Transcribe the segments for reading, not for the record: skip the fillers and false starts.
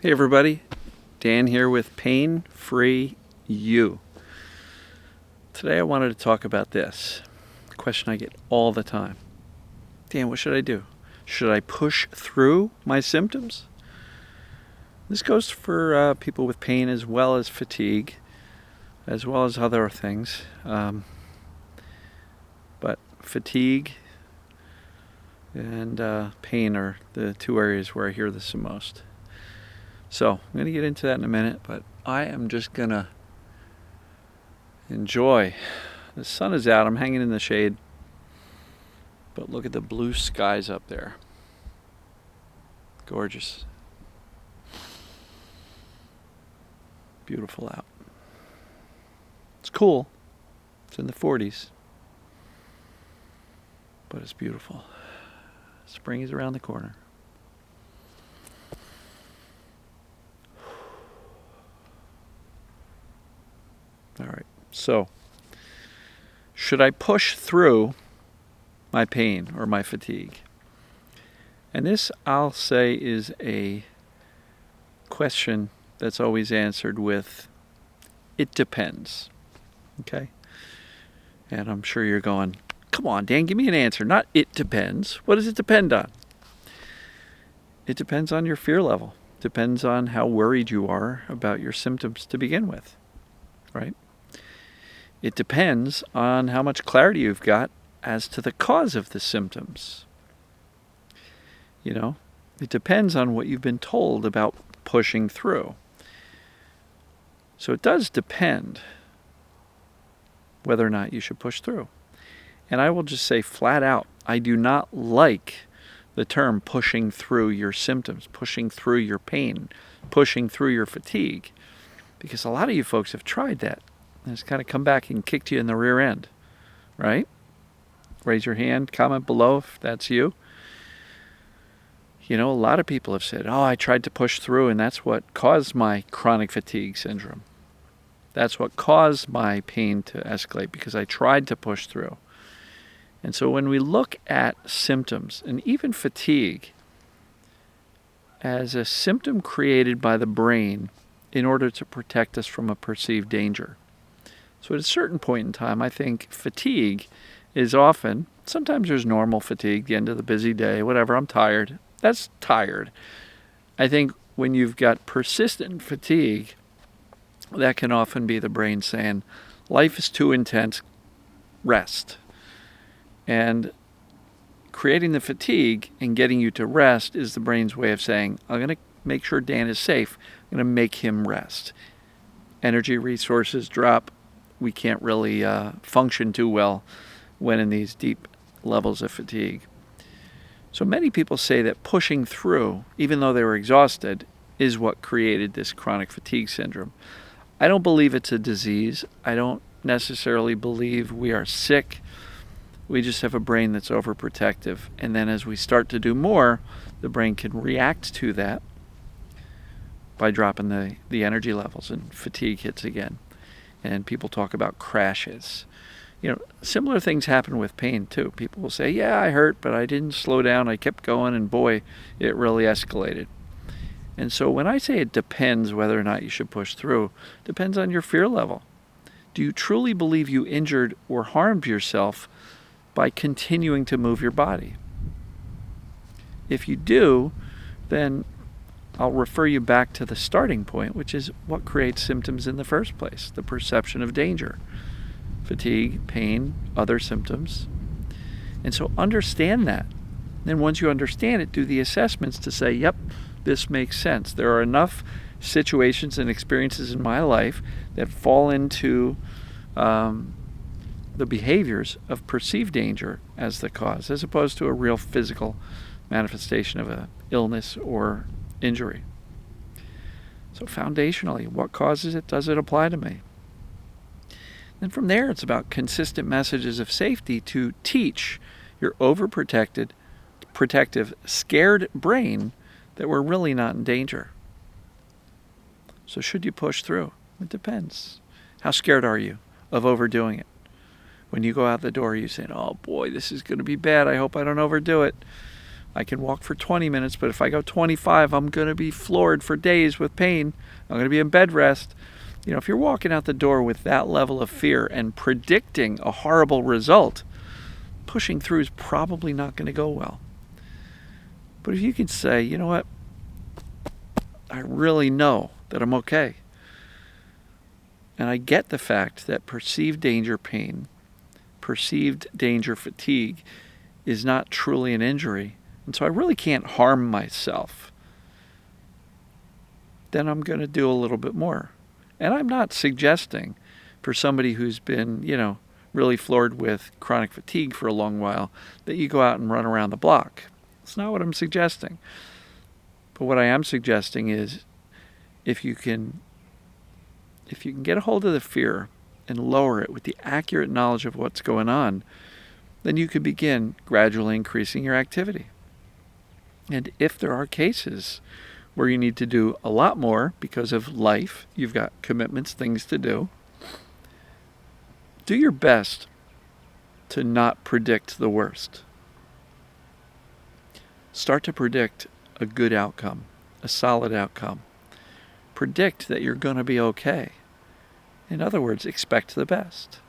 Hey everybody, Dan here with Pain Free You. Today I wanted to talk about this, a question I get all the time. Dan, what should I do? Should I push through my symptoms? This goes for people with pain as well as fatigue, as well as other things. But fatigue and pain are the two areas where I hear this the most. So I'm going to get into that in a minute, but I am just going to enjoy. The sun is out. I'm hanging in the shade. But look at the blue skies up there. Gorgeous. Beautiful out. It's cool. It's in the 40s. But it's beautiful. Spring is around the corner. All right, so should I push through my pain or my fatigue? And this, I'll say, is a question that's always answered with, it depends, okay? And I'm sure you're going, come on, Dan, give me an answer, not it depends. What does it depend on? It depends on your fear level. It depends on how worried you are about your symptoms to begin with, right? It depends on how much clarity you've got as to the cause of the symptoms. You know, it depends on what you've been told about pushing through. So it does depend whether or not you should push through. And I will just say flat out, I do not like the term pushing through your symptoms, pushing through your pain, pushing through your fatigue, because a lot of you folks have tried that. And it's kind of come back and kicked you in the rear end, right? Raise your hand, comment below if that's you. You know, a lot of people have said, oh, I tried to push through and that's what caused my chronic fatigue syndrome. That's what caused my pain to escalate because I tried to push through. And so when we look at symptoms and even fatigue as a symptom created by the brain in order to protect us from a perceived danger. So at a certain point in time, I think fatigue is often, sometimes there's normal fatigue, the end of the busy day, whatever, I'm tired. That's tired. I think when you've got persistent fatigue, that can often be the brain saying, life is too intense, rest. And creating the fatigue and getting you to rest is the brain's way of saying, I'm going to make sure Dan is safe. I'm going to make him rest. Energy resources drop. We can't really function too well when in these deep levels of fatigue. So many people say that pushing through, even though they were exhausted, is what created this chronic fatigue syndrome. I don't believe it's a disease. I don't necessarily believe we are sick. We just have a brain that's overprotective. And then as we start to do more, the brain can react to that by dropping the energy levels and fatigue hits again. And people talk about crashes. You know, similar things happen with pain too. People will say, yeah, I hurt, but I didn't slow down. I kept going, and boy, it really escalated. And so when I say it depends whether or not you should push through, it depends on your fear level. Do you truly believe you injured or harmed yourself by continuing to move your body? If you do, then I'll refer you back to the starting point, which is what creates symptoms in the first place, the perception of danger, fatigue, pain, other symptoms. And so understand that. Then once you understand it, do the assessments to say, yep, this makes sense. There are enough situations and experiences in my life that fall into the behaviors of perceived danger as the cause, as opposed to a real physical manifestation of an illness or injury. So foundationally, what causes it? Does it apply to me? And from there, it's about consistent messages of safety to teach your overprotected, protective, scared brain that we're really not in danger. So should you push through? It depends. How scared are you of overdoing it? When you go out the door, you say, oh boy, this is going to be bad. I hope I don't overdo it. I can walk for 20 minutes, but if I go 25, I'm going to be floored for days with pain. I'm going to be in bed rest. If you're walking out the door with that level of fear and predicting a horrible result, pushing through is probably not going to go well. But if you can say, you know what, I really know that I'm okay. And I get the fact that perceived danger pain, perceived danger fatigue is not truly an injury. And so I really can't harm myself. Then I'm going to do a little bit more. And I'm not suggesting for somebody who's been, really floored with chronic fatigue for a long while that you go out and run around the block. It's not what I'm suggesting. But what I am suggesting is if you can get a hold of the fear and lower it with the accurate knowledge of what's going on, then you can begin gradually increasing your activity. And if there are cases where you need to do a lot more because of life, you've got commitments, things to do your best to not predict the worst. Start to predict a good outcome, a solid outcome. Predict that you're going to be okay. In other words, expect the best.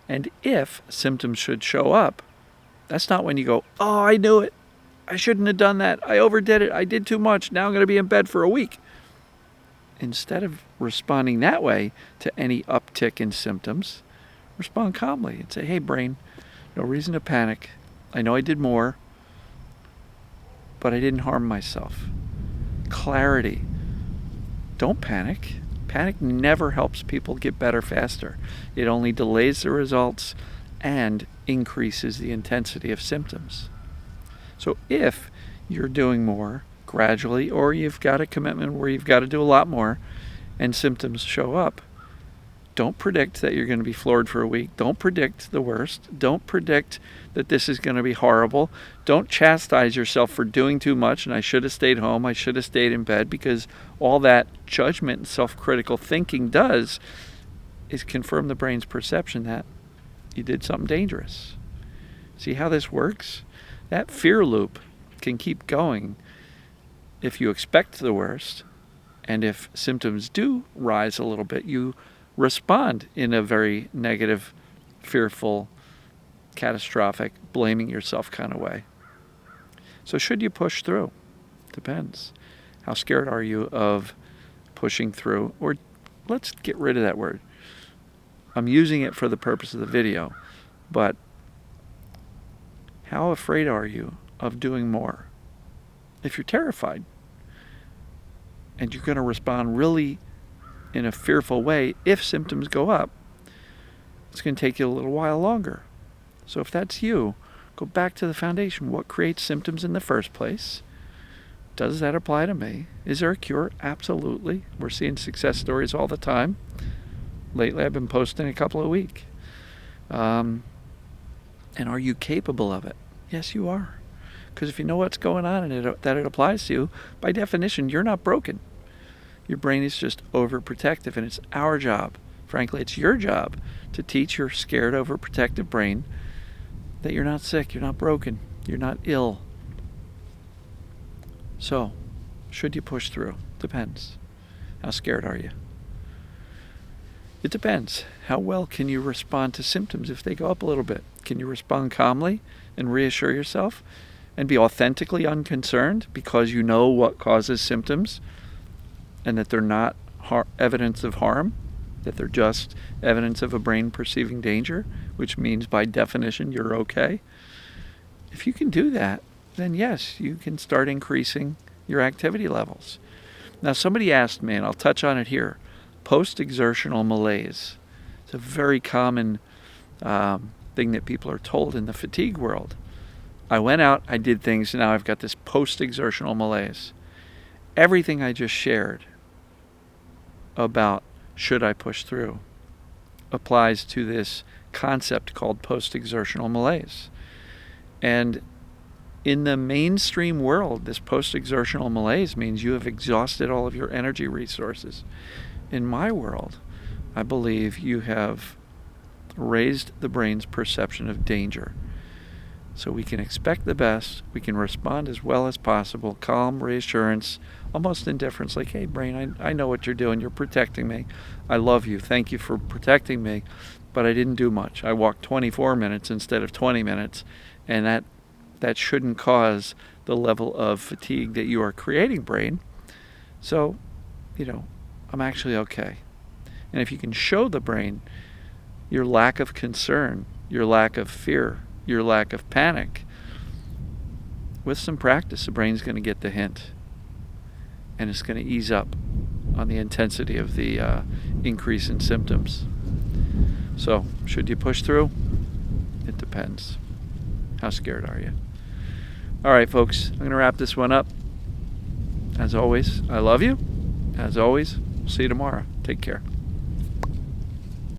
And if symptoms should show up, that's not when you go, oh, I knew it. I shouldn't have done that. I overdid it. I did too much. Now I'm going to be in bed for a week. Instead of responding that way to any uptick in symptoms, respond calmly and say, hey, brain, no reason to panic. I know I did more, but I didn't harm myself. Clarity. Don't panic. Panic never helps people get better faster. It only delays the results and increases the intensity of symptoms. So if you're doing more gradually, or you've got a commitment where you've got to do a lot more and symptoms show up, don't predict that you're going to be floored for a week. Don't predict the worst. Don't predict that this is going to be horrible. Don't chastise yourself for doing too much and I should have stayed home, I should have stayed in bed, because all that judgment and self-critical thinking does is confirm the brain's perception that you did something dangerous. See how this works? That fear loop can keep going if you expect the worst, and if symptoms do rise a little bit, you respond in a very negative, fearful, catastrophic, blaming yourself kind of way. So should you push through? Depends. How scared are you of pushing through? Or let's get rid of that word. I'm using it for the purpose of the video, but how afraid are you of doing more? If you're terrified and you're going to respond really in a fearful way, if symptoms go up, it's going to take you a little while longer. So if that's you, go back to the foundation. What creates symptoms in the first place? Does that apply to me? Is there a cure? Absolutely. We're seeing success stories all the time. Lately, I've been posting a couple a week. And are you capable of it? Yes, you are. Because if you know what's going on and that it applies to you, by definition, you're not broken. Your brain is just overprotective, and it's our job. Frankly, it's your job to teach your scared, overprotective brain that you're not sick, you're not broken, you're not ill. So, should you push through? Depends. How scared are you? It depends. How well can you respond to symptoms if they go up a little bit? Can you respond calmly and reassure yourself and be authentically unconcerned because you know what causes symptoms and that they're not evidence of harm, that they're just evidence of a brain perceiving danger, which means by definition you're okay? If you can do that, then yes, you can start increasing your activity levels. Now, somebody asked me, and I'll touch on it here, post-exertional malaise. It's a very common thing that people are told in the fatigue world. I went out, I did things, and now I've got this post-exertional malaise. Everything I just shared about should I push through applies to this concept called post-exertional malaise. And in the mainstream world, this post-exertional malaise means you have exhausted all of your energy resources. In my world, I believe you have raised the brain's perception of danger. So we can expect the best, we can respond as well as possible, calm, reassurance, almost indifference, like, hey, brain, I know what you're doing, you're protecting me, I love you, thank you for protecting me, but I didn't do much. I walked 24 minutes instead of 20 minutes, and that shouldn't cause the level of fatigue that you are creating, brain. So, I'm actually okay. And if you can show the brain your lack of concern, your lack of fear, your lack of panic, with some practice, the brain's going to get the hint. And it's going to ease up on the intensity of the increase in symptoms. So, should you push through? It depends. How scared are you? All right, folks, I'm going to wrap this one up. As always, I love you. As always, see you tomorrow. Take care.